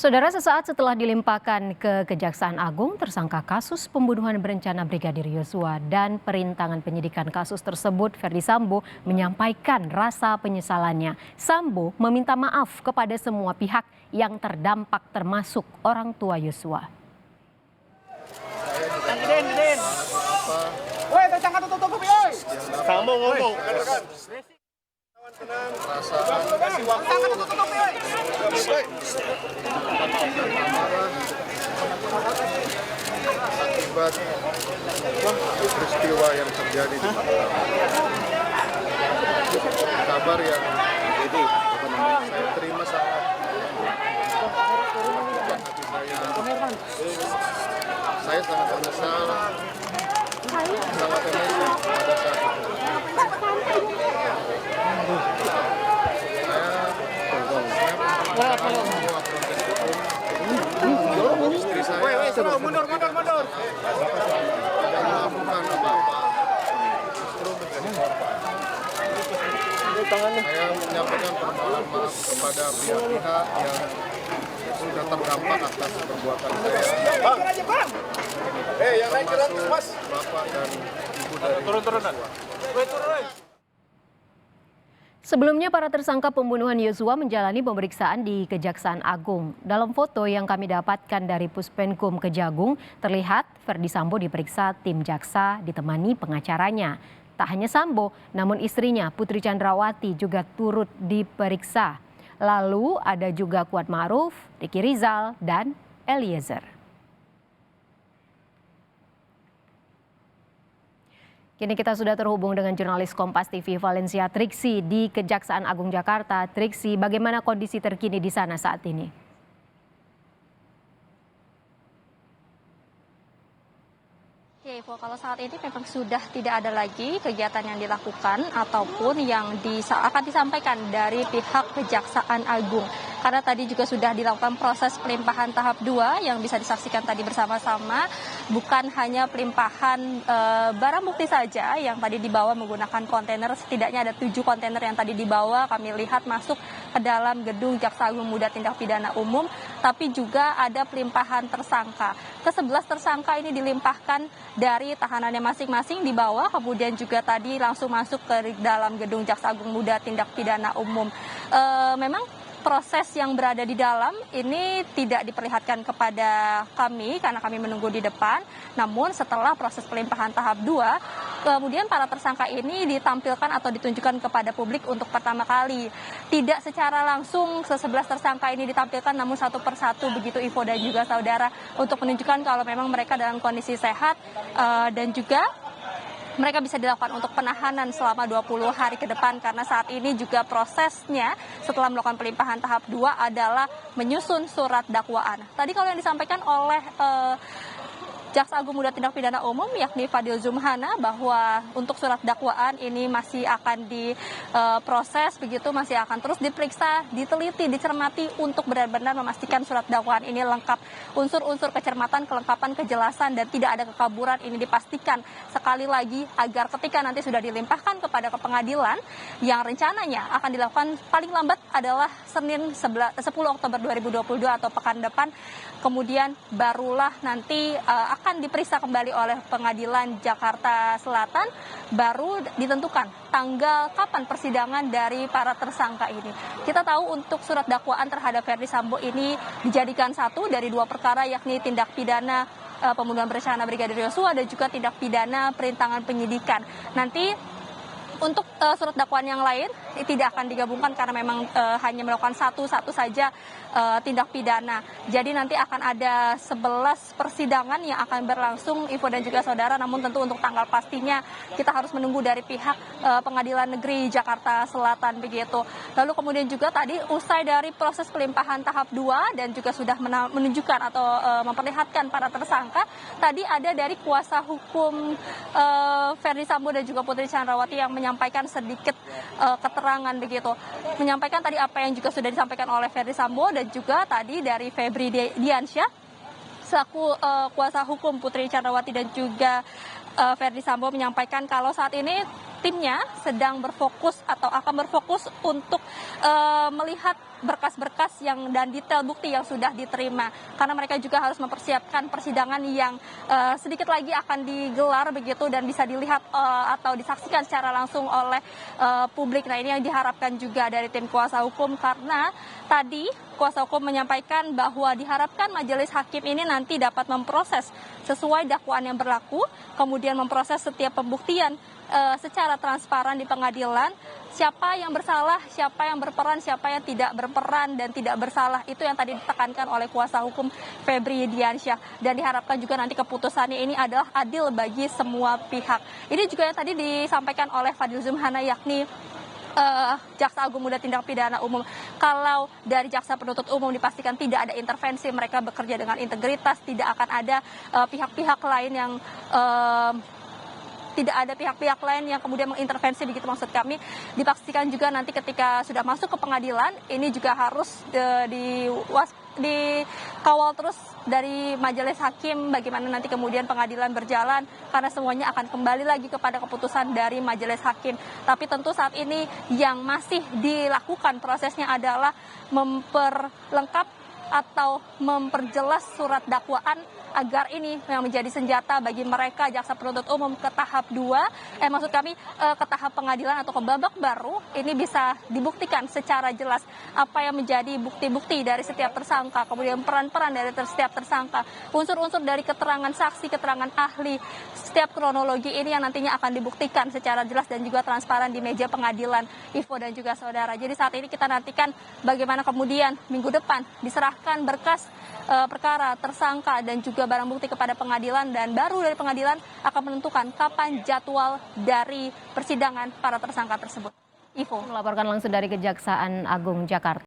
Saudara, sesaat setelah dilimpahkan ke Kejaksaan Agung, tersangka kasus pembunuhan berencana Brigadir Yosua dan perintangan penyidikan kasus tersebut, Ferdy Sambo menyampaikan rasa penyesalannya. Sambo meminta maaf kepada semua pihak yang terdampak termasuk orang tua Yosua. Sambo ngomong. Akibat peristiwa yang terjadi di Magelang, kabar yang saya terima sangat saya sangat menyesal, sangat emosi pada saat itu. Istri saya mundur. Tidak melakukan apa-apa, justru menjadi korban. Saya menyampaikan permohonan maaf kepada pihak-pihak yang sudah terdampak atas perbuatan saya. Termasuk bapak dan ibu dari Yosua. Sebelumnya, para tersangka pembunuhan Yosua menjalani pemeriksaan di Kejaksaan Agung. Dalam foto yang kami dapatkan dari Puspenkum Kejagung, terlihat Ferdy Sambo diperiksa tim jaksa ditemani pengacaranya. Tak hanya Sambo, namun istrinya Putri Chandrawati juga turut diperiksa. Lalu ada juga Kuat Ma'ruf, Ricky Rizal, dan Eliezer. Kini kita sudah terhubung dengan jurnalis Kompas TV Valencia Triksi di Kejaksaan Agung Jakarta. Triksi, bagaimana kondisi terkini di sana saat ini? Ya, Ivo, kalau saat ini memang sudah tidak ada lagi kegiatan yang dilakukan ataupun yang akan disampaikan dari pihak Kejaksaan Agung. Karena tadi juga sudah dilakukan proses pelimpahan tahap 2 yang bisa disaksikan tadi bersama-sama. Bukan hanya pelimpahan barang bukti saja yang tadi dibawa menggunakan kontainer. Setidaknya ada 7 kontainer yang tadi dibawa kami lihat masuk ke dalam gedung Jaksa Agung Muda Tindak Pidana Umum. Tapi juga ada pelimpahan tersangka. Ke-11 tersangka ini dilimpahkan dari tahanannya masing-masing di bawah. Kemudian juga tadi langsung masuk ke dalam gedung Jaksa Agung Muda Tindak Pidana Umum. Memang proses yang berada di dalam ini tidak diperlihatkan kepada kami karena kami menunggu di depan. Namun setelah proses pelimpahan tahap 2, kemudian para tersangka ini ditampilkan atau ditunjukkan kepada publik untuk pertama kali. Tidak secara langsung ke-11 tersangka ini ditampilkan, namun satu persatu begitu Ivo dan juga saudara, untuk menunjukkan kalau memang mereka dalam kondisi sehat dan juga mereka bisa dilakukan untuk penahanan selama 20 hari ke depan, karena saat ini juga prosesnya setelah melakukan pelimpahan tahap 2 adalah menyusun surat dakwaan. Tadi kalau yang disampaikan oleh Jaksa Agung Muda Tindak Pidana Umum yakni Fadil Zumhana bahwa untuk surat dakwaan ini masih akan diproses begitu, masih akan terus diperiksa, diteliti, dicermati untuk benar-benar memastikan surat dakwaan ini lengkap. Unsur-unsur kecermatan, kelengkapan, kejelasan dan tidak ada kekaburan ini dipastikan sekali lagi agar ketika nanti sudah dilimpahkan kepada pengadilan yang rencananya akan dilakukan paling lambat adalah Senin 10 Oktober 2022 atau pekan depan. Kemudian barulah nanti akan diperiksa kembali oleh Pengadilan Jakarta Selatan, baru ditentukan tanggal kapan persidangan dari para tersangka ini. Kita tahu untuk surat dakwaan terhadap Ferdy Sambo ini dijadikan satu dari 2 perkara, yakni tindak pidana pembunuhan berencana Brigadir Yosua dan juga tindak pidana perintangan penyidikan. Nanti untuk surat dakwaan yang lain tidak akan digabungkan karena memang hanya melakukan satu saja tindak pidana. Jadi nanti akan ada 11 persidangan yang akan berlangsung, Ivo dan juga saudara. Namun tentu untuk tanggal pastinya kita harus menunggu dari pihak Pengadilan Negeri Jakarta Selatan begitu. Lalu kemudian juga tadi usai dari proses pelimpahan tahap 2 dan juga sudah menunjukkan atau memperlihatkan para tersangka, tadi ada dari kuasa hukum Ferdy Sambo dan juga Putri Chandrawati yang menyampaikan sedikit keterangan begitu. Menyampaikan tadi apa yang juga sudah disampaikan oleh Ferdy Sambo dan juga tadi dari Febri Diansyah selaku kuasa hukum Putri Chandrawati dan juga Ferdy Sambo menyampaikan kalau saat ini timnya sedang berfokus atau akan berfokus untuk melihat berkas-berkas dan detail bukti yang sudah diterima, karena mereka juga harus mempersiapkan persidangan yang sedikit lagi akan digelar begitu dan bisa dilihat atau disaksikan secara langsung oleh publik. Nah, ini yang diharapkan juga dari tim kuasa hukum, karena tadi kuasa hukum menyampaikan bahwa diharapkan majelis hakim ini nanti dapat memproses sesuai dakwaan yang berlaku, kemudian memproses setiap pembuktian secara transparan di pengadilan, siapa yang bersalah, siapa yang berperan, siapa yang tidak berperan dan tidak bersalah. Itu yang tadi ditekankan oleh kuasa hukum Febri Diansyah. Dan diharapkan juga nanti keputusannya ini adalah adil bagi semua pihak. Ini juga yang tadi disampaikan oleh Fadil Zumhana, yakni Jaksa Agung Muda Tindak Pidana Umum. Kalau dari jaksa penuntut umum dipastikan tidak ada intervensi, mereka bekerja dengan integritas, tidak akan ada pihak-pihak lain yang kemudian mengintervensi, begitu maksud kami. Dipastikan juga nanti ketika sudah masuk ke pengadilan, ini juga harus dikawal terus dari majelis hakim bagaimana nanti kemudian pengadilan berjalan, karena semuanya akan kembali lagi kepada keputusan dari majelis hakim. Tapi tentu saat ini yang masih dilakukan prosesnya adalah memperlengkap atau memperjelas surat dakwaan agar ini yang menjadi senjata bagi mereka jaksa penuntut umum ke tahap 2, ke tahap pengadilan atau ke babak baru, ini bisa dibuktikan secara jelas apa yang menjadi bukti-bukti dari setiap tersangka, kemudian peran-peran dari setiap tersangka, unsur-unsur dari keterangan saksi, keterangan ahli, setiap kronologi ini yang nantinya akan dibuktikan secara jelas dan juga transparan di meja pengadilan, Ivo dan juga saudara. Jadi saat ini kita nantikan bagaimana kemudian minggu depan diserahkan berkas perkara tersangka dan juga barang bukti kepada pengadilan, dan baru dari pengadilan akan menentukan kapan jadwal dari persidangan para tersangka tersebut. Ivo melaporkan langsung dari Kejaksaan Agung Jakarta.